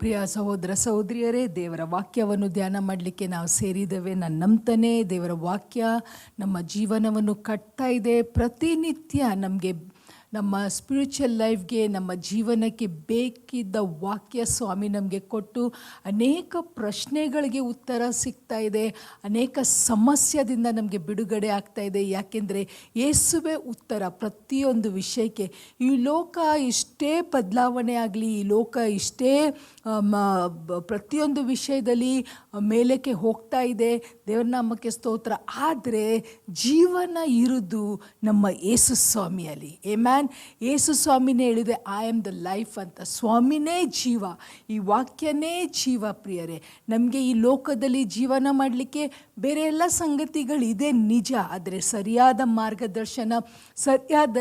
ಪ್ರಿಯ ಸಹೋದರ ಸಹೋದರಿಯರೇ, ದೇವರ ವಾಕ್ಯವನ್ನು ಧ್ಯಾನ ಮಾಡಲಿಕ್ಕೆ ನಾವು ಸೇರಿದ್ದೇವೆ. ನಾನು ನಂಬ್ತಾನೆ ದೇವರ ವಾಕ್ಯ ನಮ್ಮ ಜೀವನವನ್ನು ಕಟ್ತಾ ಇದೆ. ಪ್ರತಿನಿತ್ಯ ನಮಗೆ ನಮ್ಮ ಸ್ಪಿರಿಚುವಲ್ ಲೈಫ್ಗೆ, ನಮ್ಮ ಜೀವನಕ್ಕೆ ಬೇಕಿದ್ದ ವಾಕ್ಯ ಸ್ವಾಮಿ ನಮಗೆ ಕೊಟ್ಟು ಅನೇಕ ಪ್ರಶ್ನೆಗಳಿಗೆ ಉತ್ತರ ಸಿಗ್ತಾ ಇದೆ. ಅನೇಕ ಸಮಸ್ಯೆದಿಂದ ನಮಗೆ ಬಿಡುಗಡೆ ಆಗ್ತಾ ಇದೆ. ಯಾಕೆಂದರೆ ಯೇಸುವೇ ಉತ್ತರ ಪ್ರತಿಯೊಂದು ವಿಷಯಕ್ಕೆ. ಈ ಲೋಕ ಇಷ್ಟೇ ಬದಲಾವಣೆ ಆಗಲಿ, ಈ ಲೋಕ ಇಷ್ಟೇ ಪ್ರತಿಯೊಂದು ವಿಷಯದಲ್ಲಿ ಮೇಲಕ್ಕೆ ಹೋಗ್ತಾ ಇದೆ, ದೇವರ ನಾಮಕ್ಕೆ ಸ್ತೋತ್ರ. ಆದರೆ ಜೀವನ ಇರುವುದು ನಮ್ಮ ಯೇಸು ಸ್ವಾಮಿಯಲ್ಲಿ. ಆಮೆನ್. ಯೇಸು ಸ್ವಾಮಿನೇ ಹೇಳಿದೆ, ಐ ಆಮ್ ದ ಲೈಫ್ ಅಂತ. ಸ್ವಾಮಿನೇ ಜೀವ, ಈ ವಾಕ್ಯನೇ ಜೀವ. ಪ್ರಿಯರೇ, ನಮಗೆ ಈ ಲೋಕದಲ್ಲಿ ಜೀವನ ಮಾಡಲಿಕ್ಕೆ ಬೇರೆ ಎಲ್ಲ ಸಂಗತಿಗಳಿದೆ ನಿಜ, ಆದರೆ ಸರಿಯಾದ ಮಾರ್ಗದರ್ಶನ, ಸರಿಯಾದ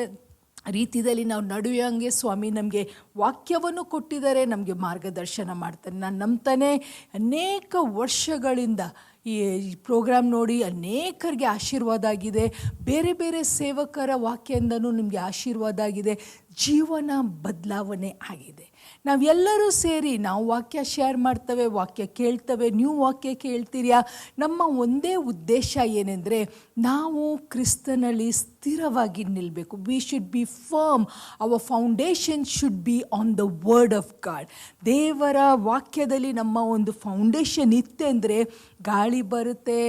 ರೀತಿಯಲ್ಲಿ ನಾವು ನಡೆಯುವಂಗೆ ಸ್ವಾಮಿ ನಮಗೆ ವಾಕ್ಯವನ್ನು ಕೊಟ್ಟಿದ್ದಾರೆ, ನಮಗೆ ಮಾರ್ಗದರ್ಶನ ಮಾಡ್ತಾನೆ. ನಾನು ನಂಬ್ತಾನೆ ಅನೇಕ ವರ್ಷಗಳಿಂದ ಈ ಪ್ರೋಗ್ರಾಮ್ ನೋಡಿ ಅನೇಕರಿಗೆ ಆಶೀರ್ವಾದ ಆಗಿದೆ. ಬೇರೆ ಬೇರೆ ಸೇವಕರ ವಾಕ್ಯದಿಂದನೂ ನಿಮಗೆ ಆಶೀರ್ವಾದ ಆಗಿದೆ. ಜೀವನ ಬದಲಾವಣೆ ಆಗಿದೆ. ನಾವೆಲ್ಲರೂ ಸೇರಿ ನಾವು ವಾಕ್ಯ ಶೇರ್ ಮಾಡ್ತೇವೆ, ವಾಕ್ಯ ಕೇಳ್ತೇವೆ, ನೀವು ವಾಕ್ಯ ಕೇಳ್ತೀರಿಯಾ. ನಮ್ಮ ಒಂದೇ ಉದ್ದೇಶ ಏನೆಂದರೆ ನಾವು ಕ್ರಿಸ್ತನಲ್ಲಿ ಸ್ಥಿರವಾಗಿ ನಿಲ್ಲಬೇಕು. We should be firm. Our foundation should be on the word of God. ದೇವರ ವಾಕ್ಯದಲ್ಲಿ ನಮ್ಮ ಒಂದು ಫೌಂಡೇಶನ್ ಇತ್ತೆಂದರೆ ಗಾಳಿ ಬರುತ್ತೆ,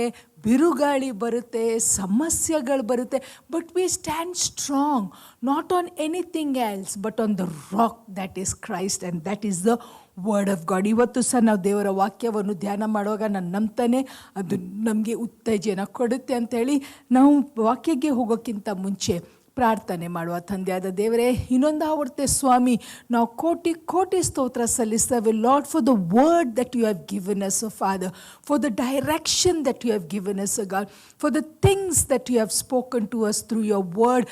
ಬಿರುಗಾಳಿ ಬರುತ್ತೆ, ಸಮಸ್ಯೆಗಳು ಬರುತ್ತೆ, but we stand strong, not on anything else but on the rock that is Christ and that is the word of god. ಇವತ್ತು ಸಹ ನಾವು ದೇವರ ವಾಕ್ಯವನ್ನು ಧ್ಯಾನ ಮಾಡುವಾಗ ನಾನು ನಂಬ್ತಾನೆ ಅದು ನಮಗೆ ಉತ್ತೇಜನ ಕೊಡುತ್ತೆ ಅಂಥೇಳಿ. ನಾವು ವಾಕ್ಯಕ್ಕೆ ಹೋಗೋಕ್ಕಿಂತ ಮುಂಚೆ ಪ್ರಾರ್ಥನೆ ಮಾಡುವ. ತಂದೆಯಾದ ದೇವರೇ, ಇನ್ನೊಂದು ಆವರ್ತೆ ಸ್ವಾಮಿ ನಾವು ಕೋಟಿ ಕೋಟಿ ಸ್ತೋತ್ರ ಸಲ್ಲಿಸ್ತೇವೆ. Lord, for the word that you have given us, Father, for the direction that you have given us, God, for the things that you have spoken to us through your word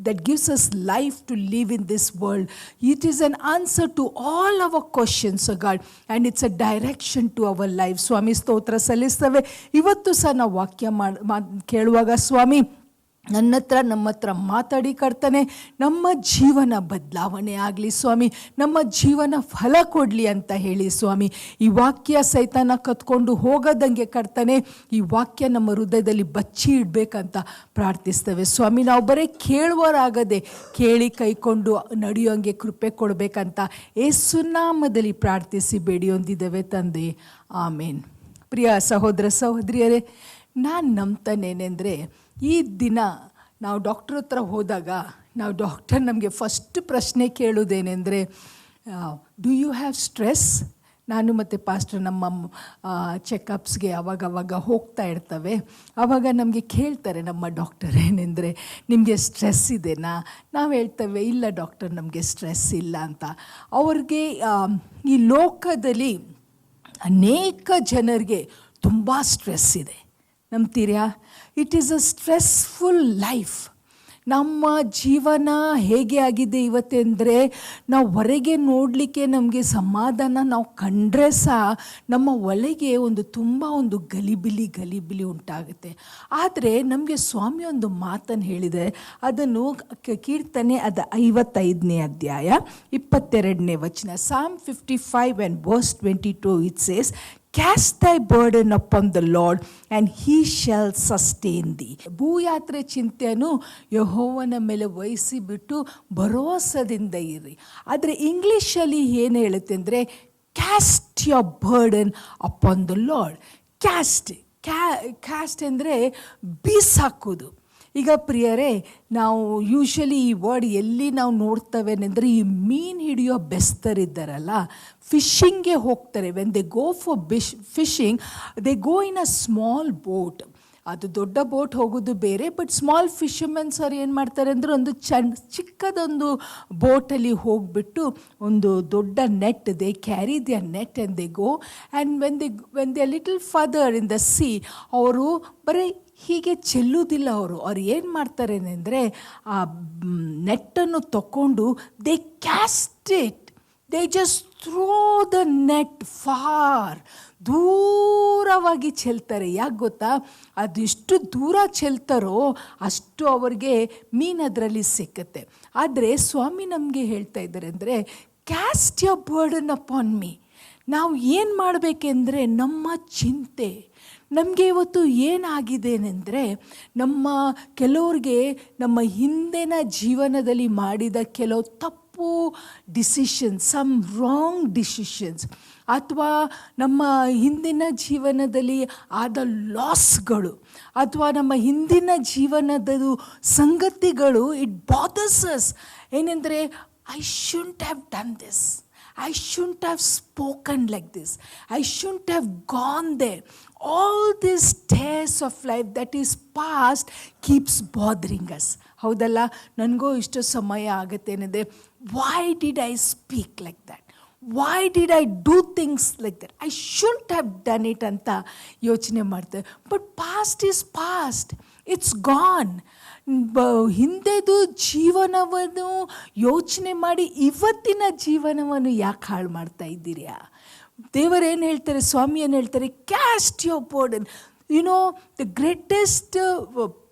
that gives us life to live in this world. It is an answer to all our questions, oh God, and it's a direction to our life. ಸ್ವಾಮಿ ಸ್ತೋತ್ರ ಸಲ್ಲಿಸ್ತೇವೆ. ಇವತ್ತು ಸಹ ನಾವು ವಾಕ್ಯ ಕೇಳುವಾಗ ಸ್ವಾಮಿ ನಮ್ಮ ಹತ್ರ ಮಾತಾಡಿ ಕರ್ತನೆ, ನಮ್ಮ ಜೀವನ ಬದಲಾವಣೆ ಆಗಲಿ ಸ್ವಾಮಿ, ನಮ್ಮ ಜೀವನ ಫಲ ಕೊಡಲಿ ಅಂತ ಹೇಳಿ ಸ್ವಾಮಿ. ಈ ವಾಕ್ಯ ಸೈತಾನ ಕತ್ಕೊಂಡು ಹೋಗೋದಂಗೆ ಕರ್ತನೆ, ಈ ವಾಕ್ಯ ನಮ್ಮ ಹೃದಯದಲ್ಲಿ ಬಚ್ಚಿ ಇಡಬೇಕಂತ ಪ್ರಾರ್ಥಿಸ್ತೇವೆ ಸ್ವಾಮಿ. ನಾವು ಬರೀ ಕೇಳುವರಾಗದೆ ಕೇಳಿ ಕೈಕೊಂಡು ನಡೆಯೋಂಗೆ ಕೃಪೆ ಕೊಡಬೇಕಂತ ಯೇಸು ನಾಮದಲ್ಲಿ ಪ್ರಾರ್ಥಿಸಿ ಬೇಡಿ ಹೊಂದಿದ್ದೇವೆ ತಂದೆ, ಆಮೇನ್. ಪ್ರಿಯ ಸಹೋದರ ಸಹೋದರಿಯರೇ, ನಾನು ನಂಬ್ತಾನೇನೆಂದರೆ ಈ ದಿನ ನಾವು ಡಾಕ್ಟ್ರ್ ಹತ್ರ ಹೋದಾಗ ಡಾಕ್ಟರ್ ನಮಗೆ ಫಸ್ಟ್ ಪ್ರಶ್ನೆ ಕೇಳೋದೇನೆಂದರೆ, ಡು ಯು ಹ್ಯಾವ್ ಸ್ಟ್ರೆಸ್? ನಾನು ಮತ್ತು ಪಾಸ್ಟರ್ ನಮ್ಮ ಚೆಕಪ್ಸ್ಗೆ ಅವಾಗವಾಗ ಹೋಗ್ತಾ ಇರ್ತವೆ. ಆವಾಗ ನಮಗೆ ಕೇಳ್ತಾರೆ ನಮ್ಮ ಡಾಕ್ಟರ್ ಏನೆಂದರೆ, ನಿಮಗೆ ಸ್ಟ್ರೆಸ್ ಇದೆನಾ? ನಾವು ಹೇಳ್ತೇವೆ, ಇಲ್ಲ ಡಾಕ್ಟರ್, ನಮಗೆ ಸ್ಟ್ರೆಸ್ ಇಲ್ಲ ಅಂತ. ಅವ್ರಿಗೆ ಈ ಲೋಕದಲ್ಲಿ ಅನೇಕ ಜನರಿಗೆ ತುಂಬ ಸ್ಟ್ರೆಸ್ ಇದೆ, ನಂಬ್ತೀರಾ? It is a stressful life. ನಮ್ಮ ಜೀವನ ಹೇಗೆ ಆಗಿದೆ ಇವತ್ತೆಂದರೆ, ನಾವು ಹೊರಗೆ ನೋಡಲಿಕ್ಕೆ ನಮಗೆ ಸಮಾಧಾನ ನಾವು ಕಂಡ್ರೆ ಸಹ ನಮ್ಮ ಒಳಗೆ ಒಂದು ಗಲಿಬಿಲಿ ಉಂಟಾಗುತ್ತೆ. ಆದರೆ ನಮಗೆ ಸ್ವಾಮಿ ಒಂದು ಮಾತನ್ನು ಹೇಳಿದೆ, ಅದನ್ನು ಕೀರ್ತನೆ 55ನೇ ಅಧ್ಯಾಯ 22ನೇ ವಚನ, Psalm 55 and verse 22, it says, Cast thy burden upon the Lord and he shall sustain thee. ಭೂಯಾತ್ರೆ ಚಿಂತೆಯನ್ನು ಯೆಹೋವನ ಮೇಲೆ ವಹಿಸಿ ಬಿಟ್ಟು ಭರವಸದಿಂದ ಇರಿ. ಆದರೆ ಇಂಗ್ಲೀಷಲ್ಲಿ ಏನು ಹೇಳುತ್ತೆ ಅಂದರೆ, caste your burden upon the lord. Caste ಅಂದರೆ ಬೀಸಾಕೋದು. ಈಗ ಪ್ರಿಯರೇ, ನಾವು ಯೂಶ್ವಲಿ ಈ ವರ್ಡ್ ಎಲ್ಲಿ ನಾವು ನೋಡ್ತೇವೆ ಅಂದರೆ, ಈ ಮೀನು ಹಿಡಿಯೋ ಬೆಸ್ತರಿದ್ದಾರಲ್ಲ, ಫಿಶಿಂಗ್ಗೆ ಹೋಗ್ತಾರೆ. When they go for fishing, they go in a small boat. ಅದು ದೊಡ್ಡ ಬೋಟ್ ಹೋಗೋದು ಬೇರೆ, ಬಟ್ ಸ್ಮಾಲ್ ಫಿಶರ್ಮೆನ್ಸ್ ಅವ್ರು ಏನು ಮಾಡ್ತಾರೆ ಅಂದರೆ, ಒಂದು ಚಿಕ್ಕದೊಂದು ಬೋಟಲ್ಲಿ ಹೋಗಿಬಿಟ್ಟು ಒಂದು ದೊಡ್ಡ net, they carry their net and they go. And when they little further in the sea, ಅವರು ಬರೀ ಹೀಗೆ ಚೆಲ್ಲುವುದಿಲ್ಲ. ಅವರು ಏನು ಮಾಡ್ತಾರೆ ಅಂದರೆ, ಆ ನೆಟ್ಟನ್ನು ತಗೊಂಡು they cast it, they just throw the net far, ದೂರವಾಗಿ ಚೆಲ್ತಾರೆ. ಯಾಕೆ ಗೊತ್ತಾ? ಅದೆಷ್ಟು ದೂರ ಚೆಲ್ತಾರೋ ಅಷ್ಟು ಅವ್ರಿಗೆ ಮೀನು ಅದರಲ್ಲಿ ಸಿಕ್ಕತ್ತೆ. ಆದರೆ ಸ್ವಾಮಿ ನಮಗೆ ಹೇಳ್ತಾ ಇದ್ದಾರೆ ಅಂದರೆ, caste your burden upon me. ನಾವು ಏನು ಮಾಡಬೇಕೆಂದರೆ ನಮ್ಮ ಚಿಂತೆ ನಮಗೆ ಇವತ್ತು ಏನಾಗಿದೆನೆಂದರೆ, ಕೆಲವ್ರಿಗೆ ನಮ್ಮ ಹಿಂದಿನ ಜೀವನದಲ್ಲಿ ಮಾಡಿದ ಕೆಲವು ತಪ್ಪು ಡಿಸಿಷನ್ಸ್, ಸಮ್ ರಾಂಗ್ ಡಿಸಿಷನ್ಸ್, ಅಥವಾ ನಮ್ಮ ಹಿಂದಿನ ಜೀವನದಲ್ಲಿ ಆದ ಲಾಸ್ಗಳು, ಅಥವಾ ನಮ್ಮ ಹಿಂದಿನ ಜೀವನದ ಸಂಗತಿಗಳು, ಇಟ್ ಬಾದರ್ಸ್ ಅಸ್. ಏನೆಂದರೆ, I shouldn't have done this, I shouldn't have spoken like this, I shouldn't have gone there. All these tears of life that is past keeps bothering us. ಹೌದಲ್ಲ? ನನಗೂ ಇಷ್ಟು ಸಮಯ ಆಗುತ್ತೇನಿದೆ, why did I speak like that, why did I do things like that, I shouldn't have done it ಅಂತ ಯೋಚನೆ ಮಾಡ್ತೇವೆ. But past is past, it's gone. ಹಿಂದೆದು ಜೀವನವನ್ನು ಯೋಚನೆ ಮಾಡಿ ಇವತ್ತಿನ ಜೀವನವನ್ನು ಯಾಕೆ ಹಾಳು ಮಾಡ್ತಾ ಇದ್ದೀರಾ? ದೇವರೇನು ಹೇಳ್ತಾರೆ, ಸ್ವಾಮಿ ಏನು ಹೇಳ್ತಾರೆ, caste your burden. The greatest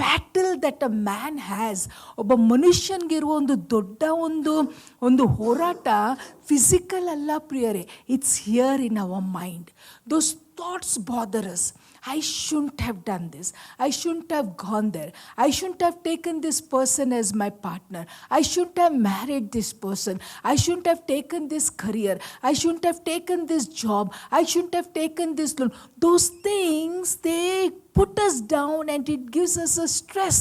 battle that a man has, ಒಬ್ಬ ಮನುಷ್ಯನಿಗಿರುವ ಒಂದು ದೊಡ್ಡ ಒಂದು ಹೋರಾಟ ಫಿಸಿಕಲ್ ಅಲ್ಲ ಪ್ರಿಯರೇ, it's here in our mind. Those thoughts bother us. I shouldn't have done this, I shouldn't have gone there, I shouldn't have taken this person as my partner, I shouldn't have married this person, I shouldn't have taken this career, I shouldn't have taken this job, I shouldn't have taken this loan. Those things, they put us down and it gives us a stress.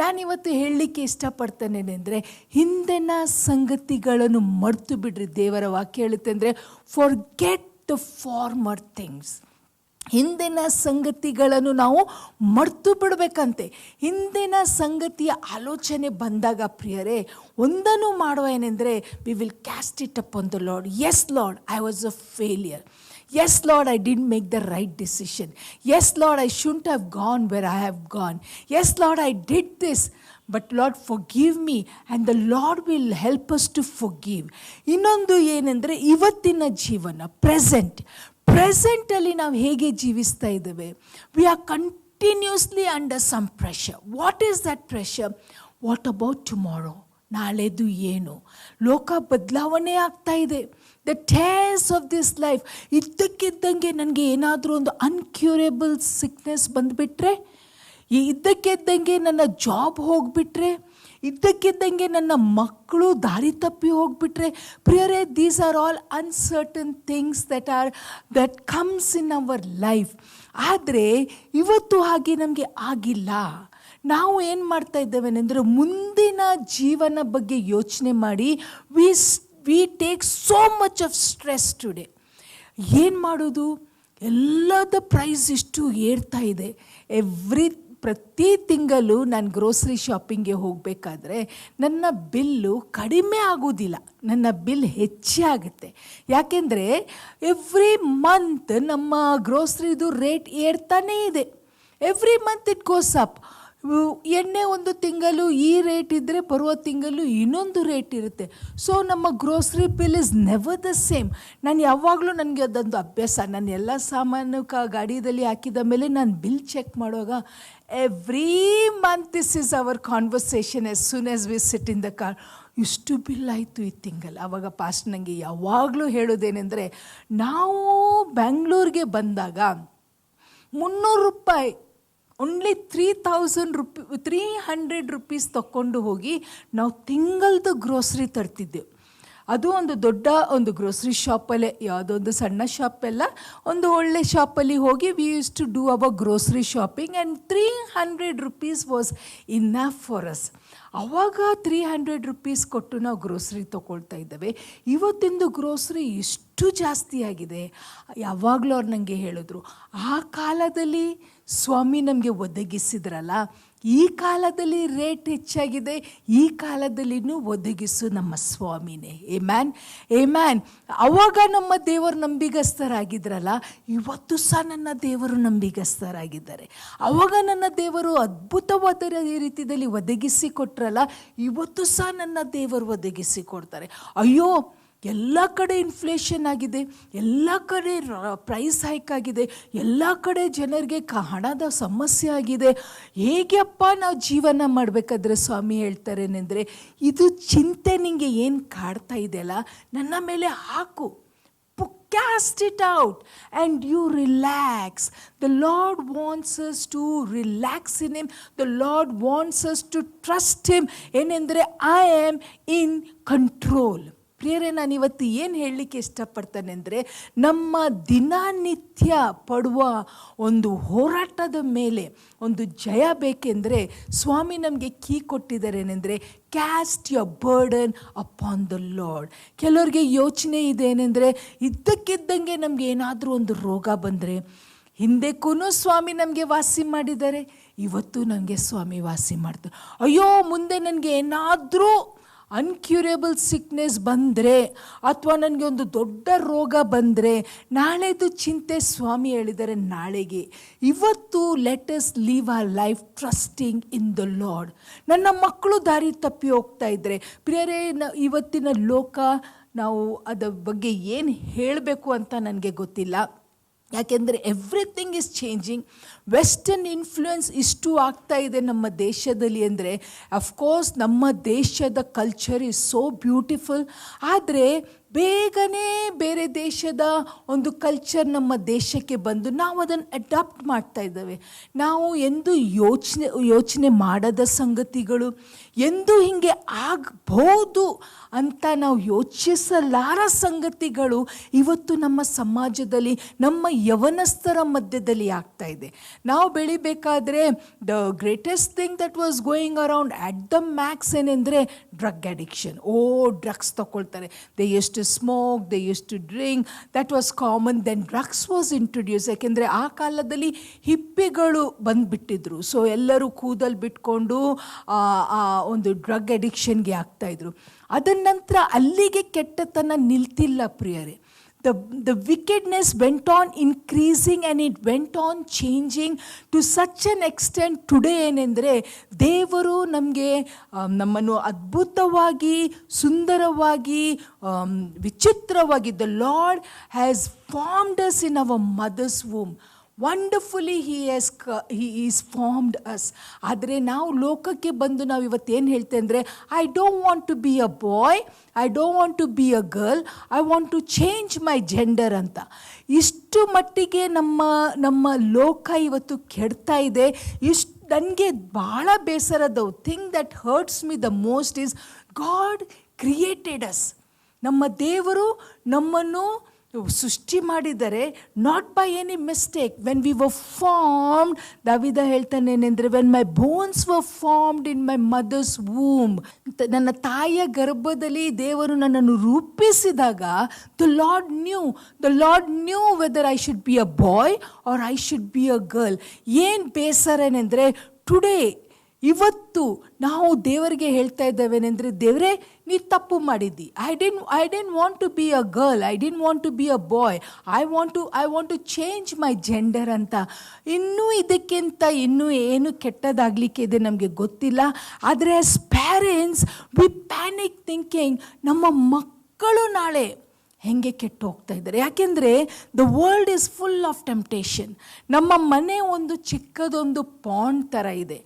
ನಾನಿವತ್ತು ಹೇಳಲಿಕ್ಕೆ ಇಷ್ಟಪಡ್ತೇನೆಂದರೆ, ಹಿಂದಿನ ಸಂಗತಿಗಳನ್ನು ಮರೆತು ಬಿಡ್ರಿ. ದೇವರ ವಾಕ್ಯ ಹೇಳುತ್ತೆ ಅಂದರೆ, ಫಾರ್ಗೆಟ್ ದ ಫಾರ್ಮರ್ ಥಿಂಗ್ಸ್. ಹಿಂದಿನ ಸಂಗತಿಗಳನ್ನು ನಾವು ಮರೆತು ಬಿಡಬೇಕಂತೆ. ಹಿಂದಿನ ಸಂಗತಿಯ ಆಲೋಚನೆ ಬಂದಾಗ ಪ್ರಿಯರೇ, ಒಂದನ್ನು ಮಾಡುವ ಏನೆಂದರೆ, we will caste it upon the lord. S lord, I was a failure. Yes, Lord, I didn't make the right decision. Yes, Lord, I shouldn't have gone where I have gone. Yes, Lord, I did this. But Lord, forgive me. And the Lord will help us to forgive. ಇನ್ನೊಂದು ಏನಂದರೆ, ಇವತ್ತಿನ ಜೀವನ, ಪ್ರೆಸೆಂಟಲ್ಲಿ ನಾವು ಹೇಗೆ ಜೀವಿಸ್ತಾ ಇದ್ದೇವೆ? We are continuously under some pressure. What is that pressure? What about tomorrow? ನಾಳೆದು ಏನು? ಲೋಕ ಬದಲಾವಣೆ ಆಗ್ತಾ ಇದೆ. The tears of this life, ಇದ್ದಕ್ಕಿದ್ದಂಗೆ ನನಗೆ ಏನಾದರೂ ಒಂದು ಅನ್ಕ್ಯೂರೇಬಲ್ ಸಿಕ್ನೆಸ್ ಬಂದುಬಿಟ್ರೆ, ಇದ್ದಕ್ಕಿದ್ದಂಗೆ ನನ್ನ ಜಾಬ್ ಹೋಗಿಬಿಟ್ರೆ, ಇದ್ದಕ್ಕಿದ್ದಂಗೆ ನನ್ನ ಮಕ್ಕಳು ದಾರಿ ತಪ್ಪಿ ಹೋಗಿಬಿಟ್ರೆ, ಪ್ರಿಯರೇ, these are all uncertain things that comes in our life. ಆದರೆ ಇವತ್ತು ಹಾಗೆ ನಮಗೆ ಆಗಿಲ್ಲ. ನಾವು ಏನು ಮಾಡ್ತಾ ಇದ್ದೇವೆನೆಂದರೆ, ಮುಂದಿನ ಜೀವನ ಬಗ್ಗೆ ಯೋಚನೆ ಮಾಡಿ we take so much of stress today. ಏನು ಮಾಡೋದು? ಎಲ್ಲದ ಪ್ರೈಸ್ ಇಷ್ಟು ಏರ್ತಾ ಇದೆ. ಪ್ರತಿ ತಿಂಗಳು ನಾನು ಗ್ರೋಸರಿ ಶಾಪಿಂಗ್ಗೆ ಹೋಗಬೇಕಾದ್ರೆ ನನ್ನ ಬಿಲ್ಲು ಕಡಿಮೆ ಆಗೋದಿಲ್ಲ, ನನ್ನ ಬಿಲ್ ಹೆಚ್ಚೇ ಆಗುತ್ತೆ. ಯಾಕೆಂದರೆ ಎವ್ರಿ ಮಂತ್ ನಮ್ಮ ಗ್ರೋಸರಿದು ರೇಟ್ ಏರ್ತಾನೇ ಇದೆ. Every month it goes up. ಎಣ್ಣೆ ಒಂದು ತಿಂಗಳು ಈ ರೇಟ್ ಇದ್ದರೆ ಬರುವ ತಿಂಗಳು ಇನ್ನೊಂದು ರೇಟ್ ಇರುತ್ತೆ. ಸೊ ನಮ್ಮ grocery bill is never the same. ನಾನು ಯಾವಾಗಲೂ ನನಗೆ ಅದೊಂದು ಅಭ್ಯಾಸ, ನಾನು ಎಲ್ಲ ಸಾಮಾನು ಗಾಡಿಯಲ್ಲಿ ಹಾಕಿದ ಮೇಲೆ ನಾನು ಬಿಲ್ ಚೆಕ್ ಮಾಡುವಾಗ every month this is our conversation as soon as we sit in the car. ಇಷ್ಟು ಬಿಲ್ ಆಯಿತು ಈ ತಿಂಗಳು. ಆವಾಗ ಪಾಸ್ಟ್ ನನಗೆ ಯಾವಾಗಲೂ ಹೇಳೋದೇನೆಂದರೆ, ನಾವು ಬ್ಯಾಂಗ್ಳೂರಿಗೆ ಬಂದಾಗ 300 ರೂಪಾಯಿ, ಓನ್ಲಿ 300 ರೂಪೀಸ್ ತಗೊಂಡು ಹೋಗಿ ನಾವು ತಿಂಗಳದ್ದು ಗ್ರೋಸರಿ ತರ್ತಿದ್ದೆವು. ಅದು ಒಂದು ದೊಡ್ಡ ಒಂದು ಗ್ರೋಸರಿ ಶಾಪಲ್ಲೇ, ಯಾವುದೋ ಒಂದು ಸಣ್ಣ ಶಾಪೆಲ್ಲ, ಒಂದು ಒಳ್ಳೆ ಶಾಪಲ್ಲಿ ಹೋಗಿ we use to do our grocery shopping and 300 rupees was enough for us. ಆವಾಗ 300 ರೂಪೀಸ್ ಕೊಟ್ಟು ನಾವು ಗ್ರೋಸರಿ ತೊಗೊಳ್ತಾ ಇದ್ದೇವೆ. ಇವತ್ತಿಂದು ಗ್ರೋಸರಿ ಇಷ್ಟು ಜಾಸ್ತಿ ಆಗಿದೆ. ಯಾವಾಗಲೂ ಅವ್ರು ನನಗೆ ಹೇಳಿದ್ರು, ಆ ಕಾಲದಲ್ಲಿ ಸ್ವಾಮಿ ನಮಗೆ ಒದಗಿಸಿದ್ರಲ್ಲ, ಈ ಕಾಲದಲ್ಲಿ ರೇಟ್ ಹೆಚ್ಚಾಗಿದೆ, ಈ ಕಾಲದಲ್ಲಿನೂ ಒದಗಿಸು ನಮ್ಮ ಸ್ವಾಮಿನೇ. Amen, amen. ಅವಾಗ ನಮ್ಮ ದೇವರು ನಂಬಿಗಸ್ತರಾಗಿದ್ರಲ್ಲ, ಇವತ್ತು ಸಹ ನನ್ನ ದೇವರು ನಂಬಿಗಸ್ತರಾಗಿದ್ದಾರೆ. ಅವಾಗ ನನ್ನ ದೇವರು ಅದ್ಭುತವಾದ ರೀತಿಯಲ್ಲಿ ಒದಗಿಸಿ ಕೊಟ್ರಲ್ಲ, ಇವತ್ತು ಸಹ ನನ್ನ ದೇವರು ಒದಗಿಸಿ ಕೊಡ್ತಾರೆ. ಅಯ್ಯೋ, ಎಲ್ಲ ಕಡೆ ಇನ್ಫ್ಲೇಷನ್ ಆಗಿದೆ, ಎಲ್ಲ ಕಡೆ ಪ್ರೈಸ್ ಹೈಕ್ ಆಗಿದೆ, ಎಲ್ಲ ಕಡೆ ಜನರಿಗೆ ಹಣದ ಸಮಸ್ಯೆ ಆಗಿದೆ. ಹೇಗೆಪ್ಪ ನಾವು ಜೀವನ ಮಾಡಬೇಕಾದ್ರೆ ಸ್ವಾಮಿ ಹೇಳ್ತಾರೇನೆಂದರೆ, ಇದು ಚಿಂತೆ ನಿಮಗೆ ಏನು ಕಾಡ್ತಾ ಇದೆಯಲ್ಲ, ನನ್ನ ಮೇಲೆ ಹಾಕು, cast it out and you relax. The Lord wants us to relax in Him. The Lord wants us to trust Him. ಏನಂದರೆ I am in control. ಪ್ರಿಯರೇ, ನಾನು ಇವತ್ತು ಏನು ಹೇಳಲಿಕ್ಕೆ ಇಷ್ಟಪಡ್ತಾನೆ ಅಂದರೆ, ನಮ್ಮ ದಿನನಿತ್ಯ ಪಡುವ ಒಂದು ಹೋರಾಟದ ಮೇಲೆ ಒಂದು ಜಯ ಬೇಕೆಂದರೆ ಸ್ವಾಮಿ ನಮಗೆ ಕೀ ಕೊಟ್ಟಿದ್ದಾರೇನೆಂದರೆ, cast your burden upon the Lord. ಕೆಲವರಿಗೆ ಯೋಚನೆ ಇದೆ ಏನೆಂದರೆ, ಇದ್ದಕ್ಕಿದ್ದಂಗೆ ನಮಗೆ ಏನಾದರೂ ಒಂದು ರೋಗ ಬಂದರೆ, ಹಿಂದಕ್ಕೂ ಸ್ವಾಮಿ ನಮಗೆ ವಾಸಿ ಮಾಡಿದ್ದಾರೆ, ಇವತ್ತು ನನಗೆ ಸ್ವಾಮಿ ವಾಸಿ ಮಾಡ್ತಾರೆ. ಅಯ್ಯೋ, ಮುಂದೆ ನನಗೆ ಏನಾದರೂ ಅನ್ಕ್ಯೂರೇಬಲ್ ಸಿಕ್ನೆಸ್ ಬಂದರೆ, ಅಥವಾ ನನಗೆ ಒಂದು ದೊಡ್ಡ ರೋಗ ಬಂದರೆ ನಾಳೆದು ಚಿಂತೆ. ಸ್ವಾಮಿ ಹೇಳಿದ್ದಾರೆ ನಾಳೆಗೆ. ಇವತ್ತು let us leave our life trusting in the lord. ನನ್ನ ಮಕ್ಕಳು ದಾರಿ ತಪ್ಪಿ ಹೋಗ್ತಾ ಇದ್ದರೆ, ಪ್ರಿಯರೇ, ಇವತ್ತಿನ ಲೋಕ, ನಾವು ಅದರ ಬಗ್ಗೆ ಏನು ಹೇಳಬೇಕು ಅಂತ ನನಗೆ ಗೊತ್ತಿಲ್ಲ. ಯಾಕೆಂದರೆ everything is changing. Western influence ಇಷ್ಟು ಆಗ್ತಾ ಇದೆ ನಮ್ಮ ದೇಶದಲ್ಲಿ ಅಂದರೆ, ಅಫ್ಕೋರ್ಸ್ ನಮ್ಮ ದೇಶದ ಕಲ್ಚರ್ ಈಸ್ ಸೋ ಬ್ಯೂಟಿಫುಲ್. ಆದರೆ ಬೇಗನೆ ಬೇರೆ ದೇಶದ ಒಂದು ಕಲ್ಚರ್ ನಮ್ಮ ದೇಶಕ್ಕೆ ಬಂದು ನಾವು ಅದನ್ನು ಅಡಾಪ್ಟ್ ಮಾಡ್ತಾ ಇದ್ದೇವೆ. ನಾವು ಎಂದು ಯೋಚನೆ ಮಾಡದ ಸಂಗತಿಗಳು, ಎಂದು ಹೀಗೆ ಆಗ್ಬೋದು ಅಂತ ನಾವು ಯೋಚಿಸಲಾರ ಸಂಗತಿಗಳು ಇವತ್ತು ನಮ್ಮ ಸಮಾಜದಲ್ಲಿ, ನಮ್ಮ ಯವನಸ್ಥರ ಮಧ್ಯದಲ್ಲಿ ಆಗ್ತಾ ಇದೆ. ನಾವು ಬೆಳಿಬೇಕಾದ್ರೆ the greatest thing that was going around at the max ಏನೆಂದರೆ ಡ್ರಗ್ ಅಡಿಕ್ಷನ್. ಡ್ರಗ್ಸ್ ತಗೊಳ್ತಾರೆ. ದೇ ಎಷ್ಟು smoke, they used to drink, that was common. Then drugs was introduced. ಯಾಕೆಂದರೆ ಆ ಕಾಲದಲ್ಲಿ ಹಿಪ್ಪಿಗಳು ಬಂದುಬಿಟ್ಟಿದ್ರು. ಸೊ ಎಲ್ಲರೂ ಕೂದಲು ಬಿಟ್ಕೊಂಡು ಒಂದು ಡ್ರಗ್ ಅಡಿಕ್ಷನ್ಗೆ ಆಗ್ತಾಯಿದ್ರು. ಅದರ ನಂತರ ಅಲ್ಲಿಗೆ ಕೆಟ್ಟತನ ನಿಲ್ತಿಲ್ಲ ಪ್ರಿಯರೇ. The wickedness went on increasing and it went on changing to such an extent. today ಏನೆಂದರೆ, ದೇವರು ನಮ್ಮನ್ನು ಅದ್ಭುತವಾಗಿ, ಸುಂದರವಾಗಿ, ವಿಚಿತ್ರವಾಗಿ, the Lord has formed us in our mother's womb. Wonderfully he is formed us. ಆದರೆ ನಾವು ಲೋಕಕ್ಕೆ ಬಂದು ನಾವು ಇವತ್ತೇನು ಹೇಳ್ತೇವೆ ಅಂದರೆ, I don't want to be a boy, I don't want to be a girl, I want to change my gender ಅಂತ. ಇಷ್ಟು ಮಟ್ಟಿಗೆ ನಮ್ಮ ಲೋಕ ಇವತ್ತು ಕೆಡ್ತಾ ಇದೆ. ನನಗೆ ಭಾಳ ಬೇಸರದ thing that hurts me the most is, God created us. ನಮ್ಮ ದೇವರು ನಮ್ಮನ್ನು ಸೃಷ್ಟಿ ಮಾಡಿದರೆ not by any mistake. When we were formed, ದಾವಿದ ಹೇಳ್ತಾನೇನೆಂದರೆ, when my bones were formed in my mother's womb, ನನ್ನ ತಾಯಿಯ ಗರ್ಭದಲ್ಲಿ ದೇವರು ನನ್ನನ್ನು ರೂಪಿಸಿದಾಗ the Lord knew whether I should be a boy or I should be a girl. ಏನು ಬೇಸರನೆಂದರೆ, ಟುಡೇ ಇವತ್ತು ನಾವು ದೇವರಿಗೆ ಹೇಳ್ತಾ ಇದ್ದೇವೇನೆಂದರೆ, ದೇವರೇ ನೀ ತಪ್ಪು ಮಾಡಿದ್ದಿ. I didn't want to be a girl, I didn't want to be a boy, I want to change my gender ಅಂತ. ಇನ್ನೂ ಇದಕ್ಕಿಂತ ಇನ್ನೂ ಏನು ಕೆಟ್ಟದಾಗಲಿಕ್ಕೆ ಇದೆ ನಮಗೆ ಗೊತ್ತಿಲ್ಲ. ಆದರೆ as parents we panic thinking, ನಮ್ಮ ಮಕ್ಕಳು ನಾಳೆ ಹೆಂಗೆ ಕೆಟ್ಟು ಹೋಗ್ತಾ ಇದ್ದಾರೆ. ಯಾಕೆಂದರೆ the world is full of temptation. ನಮ್ಮ ಮನೆ ಒಂದು ಚಿಕ್ಕದೊಂದು ಪಾಂಡ್ ಥರ ಇದೆ.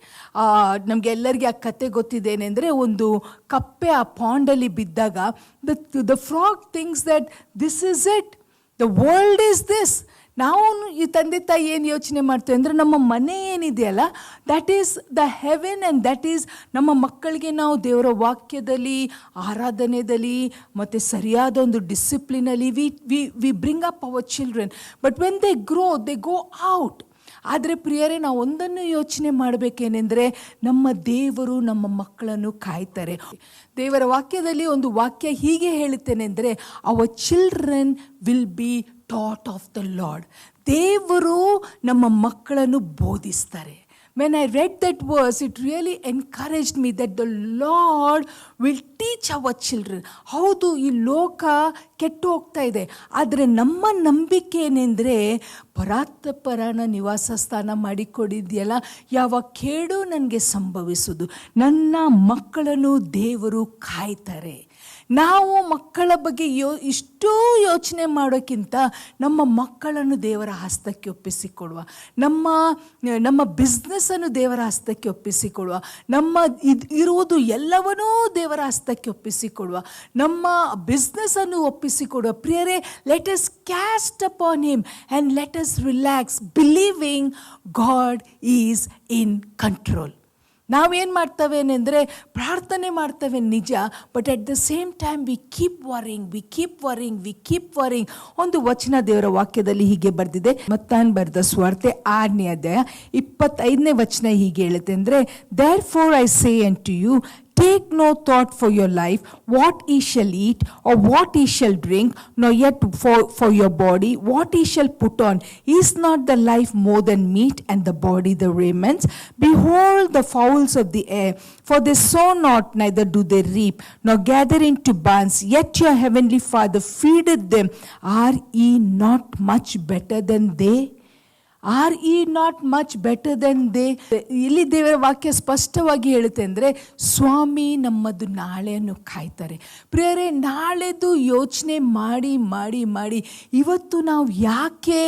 ನಮಗೆಲ್ಲರಿಗೆ ಆ ಕತೆ ಗೊತ್ತಿದ್ದೇನೆಂದರೆ, ಒಂದು ಕಪ್ಪೆ ಆ ಪಾಂಡಲ್ಲಿ ಬಿದ್ದಾಗ the frog thinks that this is it, the world is this. ನಾವು ಈ ತಂದೆ ತಾಯಿ ಏನು ಯೋಚನೆ ಮಾಡ್ತೇವೆ ಅಂದರೆ, ನಮ್ಮ ಮನೆ ಏನಿದೆಯಲ್ಲ, that is the heaven and that is ನಮ್ಮ ಮಕ್ಕಳಿಗೆ ನಾವು ದೇವರ ವಾಕ್ಯದಲ್ಲಿ, ಆರಾಧನೆಯಲ್ಲಿ ಮತ್ತು ಸರಿಯಾದ ಒಂದು ಡಿಸಿಪ್ಲಿನಲ್ಲಿ we bring up our children. But when they grow they go out. ಆದರೆ ಪ್ರಿಯರೇ, ನಾವು ಒಂದನ್ನು ಯೋಚನೆ ಮಾಡಬೇಕೇನೆಂದರೆ, ನಮ್ಮ ದೇವರು ನಮ್ಮ ಮಕ್ಕಳನ್ನು ಕಾಯ್ತಾರೆ. ದೇವರ ವಾಕ್ಯದಲ್ಲಿ ಒಂದು ವಾಕ್ಯ ಹೀಗೆ ಹೇಳುತ್ತೇನೆಂದರೆ, our children will be taught of the Lord. ದೇವರು ನಮ್ಮ ಮಕ್ಕಳನ್ನು ಬೋಧಿಸ್ತಾರೆ. When I read that verse, it really encouraged me that the Lord will teach our children. ಹೌದು, ಈ ಲೋಕ ಕೆಟ್ಟು ಹೋಗ್ತಾ ಇದೆ, ಆದರೆ ನಮ್ಮ ನಂಬಿಕೆ ಏನೆಂದರೆ, ಪರಾತ್ಪರನ ನಿವಾಸ ಸ್ಥಾನ ಮಾಡಿಕೊಡಿದೆಯಲ್ಲ, ಯಾವ ಕೇಡು ನನಗೆ ಸಂಭವಿಸುವುದು, ನನ್ನ ಮಕ್ಕಳನ್ನು ದೇವರು ಕಾಯ್ತಾರೆ. ನಾವು ಮಕ್ಕಳ ಬಗ್ಗೆ ಇಷ್ಟೂ ಯೋಚನೆ ಮಾಡೋಕ್ಕಿಂತ ನಮ್ಮ ಮಕ್ಕಳನ್ನು ದೇವರ ಹಸ್ತಕ್ಕೆ ಒಪ್ಪಿಸಿಕೊಡುವ, ನಮ್ಮ ಬಿಸ್ನೆಸ್ಸನ್ನು ದೇವರ ಹಸ್ತಕ್ಕೆ ಒಪ್ಪಿಸಿಕೊಡುವ, ನಮ್ಮ ಇರುವುದು ಎಲ್ಲವನ್ನೂ ದೇವರ ಹಸ್ತಕ್ಕೆ ಒಪ್ಪಿಸಿಕೊಡುವ, ನಮ್ಮ ಬಿಸ್ನೆಸ್ಸನ್ನು ಒಪ್ಪಿಸಿಕೊಡುವ. ಪ್ರಿಯರೇ, let us caste upon him and let us relax, believing god is in control. ನಾವೇನು ಮಾಡ್ತೇವೆ ಅಂದರೆ ಪ್ರಾರ್ಥನೆ ಮಾಡ್ತೇವೆ ನಿಜ, but at the same time we keep worrying. ಒಂದು ವಚನ ದೇವರ ವಾಕ್ಯದಲ್ಲಿ ಹೀಗೆ ಬರೆದಿದೆ, ಮತ್ತಾಯನ ಬರೆದ ಸುವಾರ್ತೆ 6ನೇ ಅಧ್ಯಾಯ 25ನೇ ವಚನ ಹೀಗೆ ಹೇಳುತ್ತೆ ಅಂದರೆ, therefore I say unto you, take no thought for your life, what ye shall eat, or what ye shall drink, nor yet for your body, what ye shall put on. Is not the life more than meat, and the body the raiment? Behold the fowls of the air, for they sow not, neither do they reap, nor gather into barns, yet your heavenly Father feedeth them. Are ye not much better than they? Are we not much better than they? ಇಲ್ಲಿ ದೇವರ ವಾಕ್ಯ ಸ್ಪಷ್ಟವಾಗಿ ಹೇಳುತ್ತೆ ಅಂದರೆ, ಸ್ವಾಮಿ ನಮ್ಮದು ನಾಳೆಯನ್ನು ಕಾಯ್ತಾರೆ. ಪ್ರಿಯರೇ, ನಾಳೆದು ಯೋಚನೆ ಮಾಡಿ ಮಾಡಿ ಮಾಡಿ ಇವತ್ತು ನಾವು ಯಾಕೆ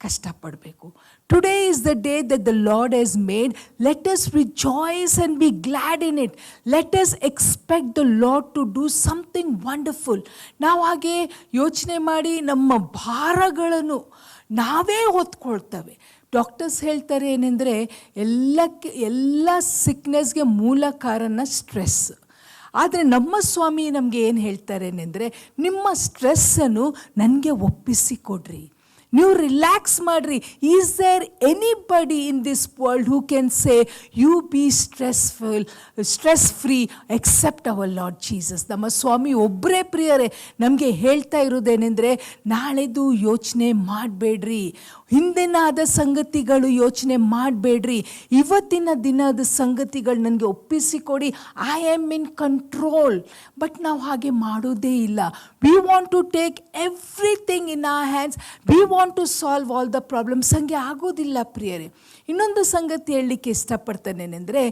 ಕಷ್ಟಪಡಬೇಕು? Today is the day that the Lord has made. Let us rejoice and be glad in it. Let us expect the Lord to do something wonderful. ನಾವು ಹಾಗೆ ಯೋಚನೆ ಮಾಡಿ ನಮ್ಮ ಭಾರಗಳನ್ನು ನಾವೇ ಹೊತ್ಕೊಳ್ತೇವೆ. ಡಾಕ್ಟರ್ಸ್ ಹೇಳ್ತಾರೆ ಏನೆಂದರೆ, ಎಲ್ಲ ಸಿಕ್ನೆಸ್ಗೆ ಮೂಲ ಕಾರಣ ಸ್ಟ್ರೆಸ್. ಆದರೆ ನಮ್ಮ ಸ್ವಾಮಿ ನಮಗೆ ಏನು ಹೇಳ್ತಾರೆ ಏನೆಂದರೆ, ನಿಮ್ಮ ಸ್ಟ್ರೆಸ್ಸನ್ನು ನನಗೆ ಒಪ್ಪಿಸಿಕೊಡ್ರಿ, ನೀವು ರಿಲ್ಯಾಕ್ಸ್ ಮಾಡಿರಿ. Is there anybody in this world who can say you be stress free except our Lord Jesus? ನಮ್ಮ ಸ್ವಾಮಿ ಒಬ್ಬರೇ ಪ್ರಿಯರೇ ನಮಗೆ ಹೇಳ್ತಾ ಇರೋದೇನೆಂದರೆ, ನಾಳೆದು ಯೋಚನೆ ಮಾಡಬೇಡ್ರಿ, ಹಿಂದಿನಾದ ಸಂಗತಿಗಳು ಯೋಚನೆ ಮಾಡಬೇಡ್ರಿ, ಇವತ್ತಿನ ದಿನದ ಸಂಗತಿಗಳು ನನಗೆ ಒಪ್ಪಿಸಿಕೊಡಿ, I am in control. But ನಾವು ಹಾಗೆ ಮಾಡೋದೇ ಇಲ್ಲ. We want to take everything in our hands, we want to solve all the problems. ಹಂಗೆ ಆಗೋದಿಲ್ಲ ಪ್ರಿಯರೇ. ಇನ್ನೊಂದು ಸಂಗತಿ ಹೇಳಲಿಕ್ಕೆ ಇಷ್ಟಪಡ್ತಾನೇನೆಂದರೆ,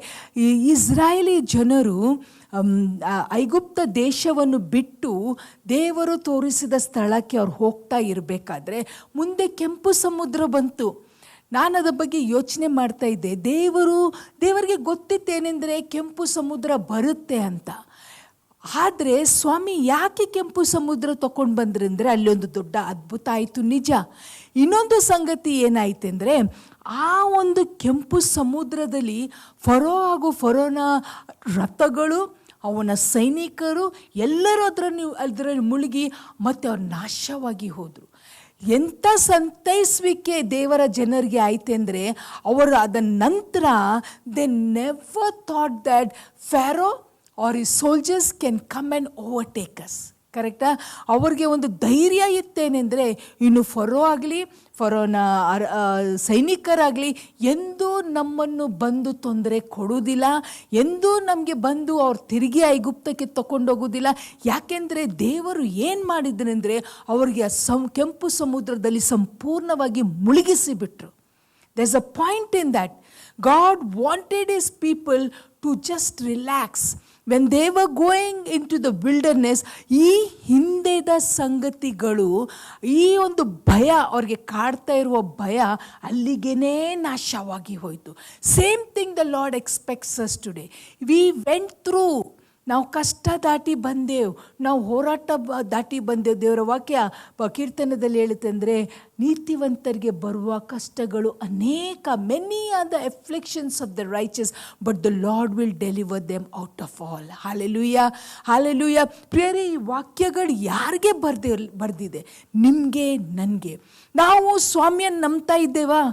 ಈ ಇಸ್ರಾಯೇಲಿ ಜನರು ಐಗುಪ್ತ ದೇಶವನ್ನು ಬಿಟ್ಟು ದೇವರು ತೋರಿಸಿದ ಸ್ಥಳಕ್ಕೆ ಅವ್ರು ಹೋಗ್ತಾ ಇರಬೇಕಾದ್ರೆ ಮುಂದೆ ಕೆಂಪು ಸಮುದ್ರ ಬಂತು. ನಾನು ಅದರ ಬಗ್ಗೆ ಯೋಚನೆ ಮಾಡ್ತಾ ಇದ್ದೆ. ದೇವರಿಗೆ ಗೊತ್ತಿತ್ತೇನೆಂದರೆ ಕೆಂಪು ಸಮುದ್ರ ಬರುತ್ತೆ ಅಂತ. ಆದರೆ ಸ್ವಾಮಿ ಯಾಕೆ ಕೆಂಪು ಸಮುದ್ರ ತಗೊಂಡು ಬಂದ್ರಿ ಅಂದರೆ, ಅಲ್ಲಿ ಒಂದು ದೊಡ್ಡ ಅದ್ಭುತ ಆಯಿತು ನಿಜ. ಇನ್ನೊಂದು ಸಂಗತಿ ಏನಾಯ್ತೆಂದರೆ, ಆ ಒಂದು ಕೆಂಪು ಸಮುದ್ರದಲ್ಲಿ ಫರೋ ಹಾಗೂ ಫರೋನ ರಥಗಳು, ಅವನ ಸೈನಿಕರು ಎಲ್ಲರೂ ಅದರಲ್ಲಿ ಮುಳುಗಿ ಮತ್ತೆ ಅವ್ರು ನಾಶವಾಗಿ ಹೋದರು. ಎಂಥ ಸಂತೈಸುವಿಕೆ ದೇವರ ಜನರಿಗೆ ಆಯ್ತು ಅಂದರೆ, ಅವರು ಅದ ನಂತರ they never thought that Faroe or his soldiers can come and overtake us. ಕರೆಕ್ಟಾ? ಅವ್ರಿಗೆ ಒಂದು ಧೈರ್ಯ ಇತ್ತೇನೆಂದರೆ, ಇನ್ನು ಫರೋ ಆಗಲಿ ಫರೋನ ಸೈನಿಕರಾಗಲಿ ಎಂದೂ ನಮ್ಮನ್ನು ಬಂದು ತೊಂದರೆ ಕೊಡುವುದಿಲ್ಲ, ಎಂದೂ ನಮಗೆ ಬಂದು ಅವ್ರು ತಿರುಗಿ ಐಗುಪ್ತಕ್ಕೆ ತಗೊಂಡೋಗೋದಿಲ್ಲ. ಯಾಕೆಂದರೆ ದೇವರು ಏನು ಮಾಡಿದ್ರೆಂದರೆ, ಅವ್ರಿಗೆ ಕೆಂಪು ಸಮುದ್ರದಲ್ಲಿ ಸಂಪೂರ್ಣವಾಗಿ ಮುಳುಗಿಸಿಬಿಟ್ರು. there's a point in that. God wanted his people to just relax. When they were going into the wilderness, ಈ ಹಿಂದೆದ ಸಂಗತಿಗಳು, ಈ ಒಂದು ಭಯ, ಅವ್ರಿಗೆ ಕಾಡ್ತಾ ಇರುವ ಭಯ ಅಲ್ಲಿಗೇನೇ ನಾಶವಾಗಿ ಹೋಯಿತು. Same thing the lord expects us today. We went through, ನಾವು ಕಷ್ಟ ದಾಟಿ ಬಂದೆವು, ನಾವು ಹೋರಾಟ ದಾಟಿ ಬಂದೆವು. ದೇವರ ವಾಕ್ಯ ಕೀರ್ತನದಲ್ಲಿ ಹೇಳುತ್ತೆ ಅಂದರೆ, ನೀತಿವಂತರಿಗೆ ಬರುವ ಕಷ್ಟಗಳು ಅನೇಕ, many are the afflictions of the righteous, but the Lord will deliver them out of all. Hallelujah, hallelujah. ಪ್ರಿಯರೇ, ಈ ವಾಕ್ಯಗಳು ಯಾರಿಗೆ ಬರೆದಿದೆ? ನಿಮಗೆ, ನನಗೆ. ನಾವು ಸ್ವಾಮಿಯನ್ನು ನಂಬ್ತಾ ಇದ್ದೇವಾ?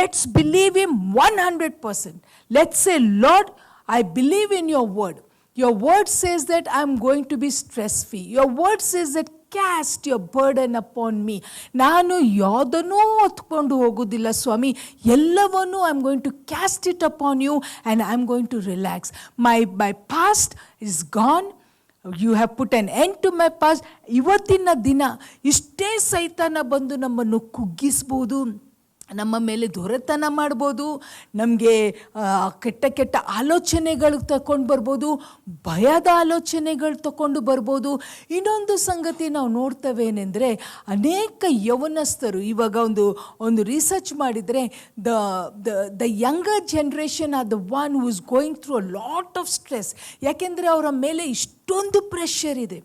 Let's believe him 100%. Let's say, Lord, I believe in your word. Your word says that I'm going to be stress free. Your word says that cast your burden upon me. ನಾನು ಯಾವುದನ್ನೂ ಹೊತ್ಕೊಂಡು ಹೋಗೋದಿಲ್ಲ ಸ್ವಾಮಿ, ಎಲ್ಲವನ್ನೂ I am going to cast it upon you and I am going to relax. My past is gone. You have put an end to my past. ಇವತ್ತಿನ ದಿನ ಇಷ್ಟೇ ಸೈತಾನ ಬಂದು ನಮ್ಮನ್ನು ಕುಗ್ಗಿಸ್ಬೋದು, ನಮ್ಮ ಮೇಲೆ ದೊರೆತನ ಮಾಡ್ಬೋದು, ನಮಗೆ ಕೆಟ್ಟ ಕೆಟ್ಟ ಆಲೋಚನೆಗಳು ತಗೊಂಡು ಬರ್ಬೋದು, ಭಯದ ಆಲೋಚನೆಗಳು ತಗೊಂಡು ಬರ್ಬೋದು. ಇನ್ನೊಂದು ಸಂಗತಿ ನಾವು ನೋಡ್ತವೇನೆಂದರೆ, ಅನೇಕ ಯವನಸ್ಥರು ಇವಾಗ ಒಂದು ರಿಸರ್ಚ್ ಮಾಡಿದರೆ the younger generation are the one who is going through a lot of stress. ಯಾಕೆಂದರೆ ಅವರ ಮೇಲೆ ಇಷ್ಟೊಂದು ಪ್ರೆಷರ್ ಇದೆ,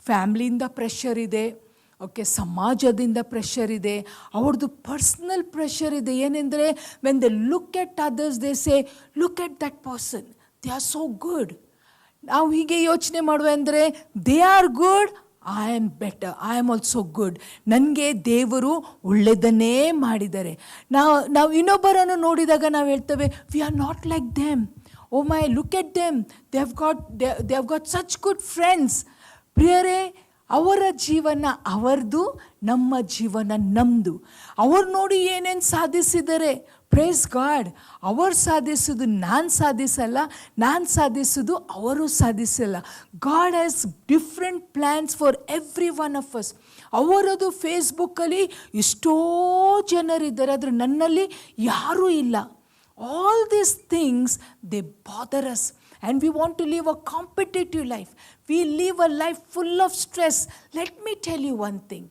ಫ್ಯಾಮ್ಲಿಯಿಂದ ಪ್ರೆಷರ್ ಇದೆ, ಓಕೆ, ಸಮಾಜದಿಂದ ಪ್ರೆಷರ್ ಇದೆ, ಅವ್ರದ್ದು ಪರ್ಸ್ನಲ್ ಪ್ರೆಷರ್ ಇದೆ. ಏನೆಂದರೆ when they look at others they say look at that person, they are so good. ನಾವು ಹೀಗೆ ಯೋಚನೆ ಮಾಡುವ ಅಂದರೆ they are good, I am better, I am also good. ನನಗೆ ದೇವರು ಒಳ್ಳೆಯದನ್ನೇ ಮಾಡಿದ್ದಾರೆ. ನಾವು ಇನ್ನೊಬ್ಬರನ್ನು ನೋಡಿದಾಗ ನಾವು ಹೇಳ್ತೇವೆ we are not like them, oh my look at them, they have got such good friends. ಪ್ರಿಯರೇ, ಅವರ ಜೀವನ ಅವರದು, ನಮ್ಮ ಜೀವನ ನಮ್ಮದು. ಅವ್ರು ನೋಡಿ ಏನೇನು ಸಾಧಿಸಿದ್ದಾರೆ, ಪ್ರೇಸ್ ಗಾಡ್. ಅವರು ಸಾಧಿಸೋದು ನಾನು ಸಾಧಿಸಲ್ಲ, ನಾನು ಸಾಧಿಸೋದು ಅವರು ಸಾಧಿಸಲ್ಲ. God has different plans for every one of us. ಅವರದು ಫೇಸ್ಬುಕ್ಕಲ್ಲಿ ಎಷ್ಟೋ ಜನರಿದ್ದಾರೆ, ಆದರೆ ನನ್ನಲ್ಲಿ ಯಾರೂ ಇಲ್ಲ. All these things they bother us. And we want to live a competitive life. We live a life full of stress. Let me tell you one thing.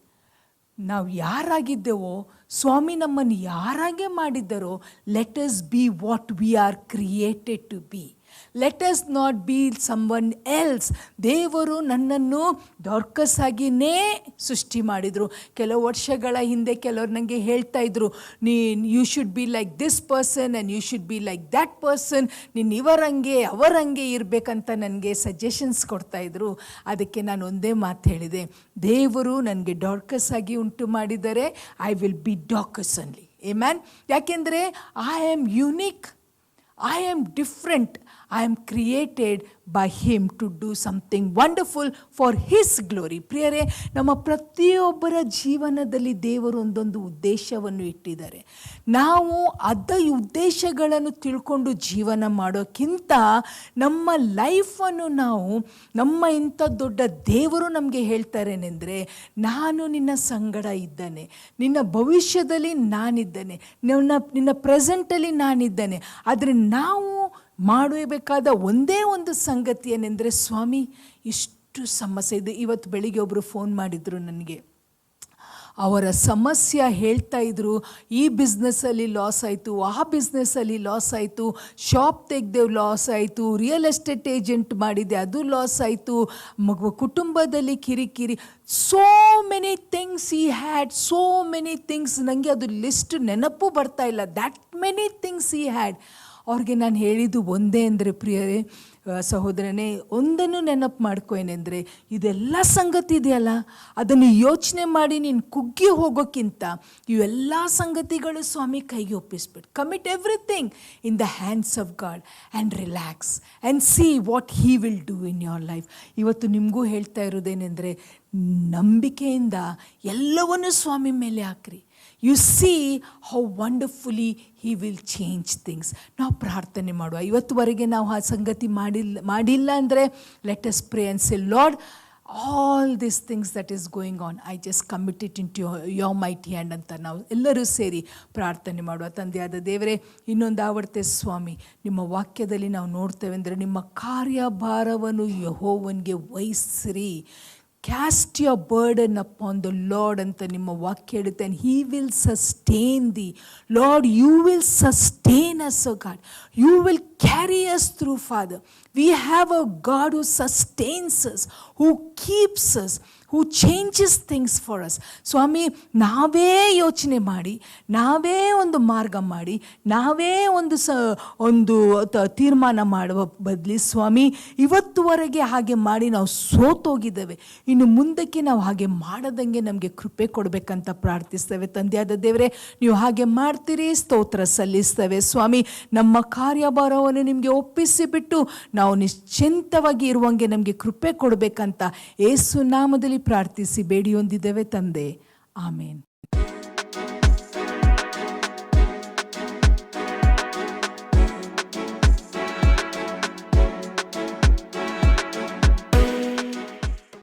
ನಾವು ಯಾರಾಗಿದ್ದೇವೋ, ಸ್ವಾಮಿ ನಮ್ಮನ್ನು ಯಾರಾಗೆ ಮಾಡಿದ್ದಾರೋ, let us be what we are created to be. Let us not be someone else. ದೇವರು ನನ್ನನ್ನು ಡಾರ್ಕಸ್ ಆಗಿಯೇ ಸೃಷ್ಟಿ ಮಾಡಿದರು. ಕೆಲವು ವರ್ಷಗಳ ಹಿಂದೆ ಕೆಲವರು ನನಗೆ ಹೇಳ್ತಾ ಇದ್ರು, you should be like this person and you should be like that person. ನೀನು ಇವರಂಗೆ ಅವರಂಗೆ ಇರಬೇಕಂತ ನನಗೆ ಸಜೆಷನ್ಸ್ ಕೊಡ್ತಾಯಿದ್ರು. ಅದಕ್ಕೆ ನಾನು ಒಂದೇ ಮಾತು ಹೇಳಿದೆ, ದೇವರು ನನಗೆ ಡಾರ್ಕಸ್ ಆಗಿ ಉಂಟು ಮಾಡಿದರೆ, I will be Dorcas only. Amen. ಯಾಕೆಂದರೆ I am unique, I am different. I am created by Him to do something wonderful for His glory. ಪ್ರಿಯರೇ, ನಮ್ಮ ಪ್ರತಿಯೊಬ್ಬರ ಜೀವನದಲ್ಲಿ ದೇವರು ಒಂದೊಂದು ಉದ್ದೇಶವನ್ನು ಇಟ್ಟಿದ್ದಾರೆ. ನಾವು ಉದ್ದೇಶಗಳನ್ನು ತಿಳ್ಕೊಂಡು ಜೀವನ ಮಾಡೋಕ್ಕಿಂತ ನಮ್ಮ ಲೈಫನ್ನು ನಮ್ಮ ಇಂಥ ದೊಡ್ಡ ದೇವರು ನಮಗೆ ಹೇಳ್ತಾರೇನೆಂದರೆ, ನಾನು ನಿನ್ನ ಸಂಗಡ ಇದ್ದೇನೆ, ನಿನ್ನ ಭವಿಷ್ಯದಲ್ಲಿ ನಾನಿದ್ದೇನೆ, ನಿನ್ನ ಪ್ರೆಸೆಂಟಲ್ಲಿ ನಾನಿದ್ದೇನೆ. ಆದರೆ ನಾವು ಮಾಡಬೇಕಾದ ಒಂದೇ ಒಂದು ಸಂಗತಿ ಏನೆಂದರೆ, ಸ್ವಾಮಿ ಇಷ್ಟು ಸಮಸ್ಯೆ ಇದೆ. ಇವತ್ತು ಬೆಳಿಗ್ಗೆ ಒಬ್ಬರು ಫೋನ್ ಮಾಡಿದರು ನನಗೆ. ಅವರ ಸಮಸ್ಯೆ ಹೇಳ್ತಾ ಇದ್ರು, ಈ ಬಿಸ್ನೆಸ್ಸಲ್ಲಿ ಲಾಸ್ ಆಯಿತು, ಆ ಬಿಸ್ನೆಸ್ಸಲ್ಲಿ ಲಾಸ್ ಆಯಿತು, ಶಾಪ್ ತೆಗೆದೇವು ಲಾಸ್ ಆಯಿತು, ರಿಯಲ್ ಎಸ್ಟೇಟ್ ಏಜೆಂಟ್ ಮಾಡಿದೆ ಅದು ಲಾಸ್ ಆಯಿತು, ಕುಟುಂಬದಲ್ಲಿ ಕಿರಿಕಿರಿ, so many things he had, so many things. ನನಗೆ ಅದು ಲಿಸ್ಟ್ ನೆನಪು ಬರ್ತಾ ಇಲ್ಲ, that many things he had. ಅವ್ರಿಗೆ ನಾನು ಹೇಳಿದ್ದು ಒಂದೇ ಅಂದರೆ, ಪ್ರಿಯರೇ, ಸಹೋದರನೇ, ಒಂದನ್ನು ನೆನಪು ಮಾಡ್ಕೊ, ಏನೆಂದರೆ ಇದೆಲ್ಲ ಸಂಗತಿ ಇದೆಯಲ್ಲ, ಅದನ್ನು ಯೋಚನೆ ಮಾಡಿ ನೀನು ಕುಗ್ಗಿ ಹೋಗೋಕ್ಕಿಂತ ಇವೆಲ್ಲ ಸಂಗತಿಗಳು ಸ್ವಾಮಿ ಕೈಗೆ ಒಪ್ಪಿಸ್ಬಿಟ್ಟು, commit everything in the hands of God and relax and see what he will do in your life. ಇವತ್ತು ನಿಮಗೂ ಹೇಳ್ತಾ ಇರೋದೇನೆಂದರೆ, ನಂಬಿಕೆಯಿಂದ ಎಲ್ಲವನ್ನೂ ಸ್ವಾಮಿ ಮೇಲೆ ಹಾಕ್ರಿ. You see how wonderfully he will change things. ನಾವು ಪ್ರಾರ್ಥನೆ ಮಾಡುವ. ಇವತ್ತುವರೆಗೆ ನಾವು ಆ ಸಂಗತಿ ಮಾಡಿಲ್ಲ ಅಂದರೆ, let us pray and say, Lord, all this things that is going on, I just commit it into your mighty hand ಅಂತ ನಾವು ಎಲ್ಲರೂ ಸೇರಿ ಪ್ರಾರ್ಥನೆ ಮಾಡುವ. ತಂದೆಯಾದ ದೇವರೇ, ಇನ್ನೊಂದು ಆವರ್ತೆ ಸ್ವಾಮಿ, ನಿಮ್ಮ ವಾಕ್ಯದಲ್ಲಿ ನಾವು ನೋಡ್ತೇವೆ ಅಂದರೆ, ನಿಮ್ಮ ಕಾರ್ಯಭಾರವನ್ನು ಯೆಹೋವನಿಗೆ ವಹಿಸ್ರಿ. Cast your burden upon the Lord ಅಂತ ನಿಮ್ಮ ವಾಕ್ಯ ಹೇಳುತ್ತೆ. And he will sustain thee. Lord, you will sustain us, O God. You will carry us through, Father. We have a God who sustains us, who keeps us, who changes things for us. ಸ್ವಾಮಿ, ನಾವೇ ಯೋಚನೆ ಮಾಡಿ, ನಾವೇ ಒಂದು ಮಾರ್ಗ ಮಾಡಿ, ನಾವೇ ಒಂದು ತೀರ್ಮಾನ ಮಾಡುವ ಬದಲಿ ಸ್ವಾಮಿ, ಇವತ್ತುವರೆಗೆ ಹಾಗೆ ಮಾಡಿ ನಾವು ಸೋತೋಗಿದ್ದೇವೆ. ಇನ್ನು ಮುಂದಕ್ಕೆ ನಾವು ಹಾಗೆ ಮಾಡದಂಗೆ ನಮಗೆ ಕೃಪೆ ಕೊಡಬೇಕಂತ ಪ್ರಾರ್ಥಿಸ್ತೇವೆ. ತಂದೆಯಾದ ದೇವರೇ, ನೀವು ಹಾಗೆ ಮಾಡ್ತೀರಿ, ಸ್ತೋತ್ರ ಸಲ್ಲಿಸ್ತೇವೆ ಸ್ವಾಮಿ. ನಮ್ಮ ಕಾರ್ಯಭಾರವನ್ನು ನಿಮಗೆ ಒಪ್ಪಿಸಿಬಿಟ್ಟು ನಾವು ನಿಶ್ಚಿಂತವಾಗಿ ಇರುವಂಗೆ ನಮಗೆ ಕೃಪೆ ಕೊಡಬೇಕಂತ ಯೇಸು ನಾಮದಲ್ಲಿ ಪ್ರಾರ್ಥಿಸಿ ಬೇಡಿ ಹೊಂದಿದ್ದೇವೆ ತಂದೆ. ಆಮೇನ್.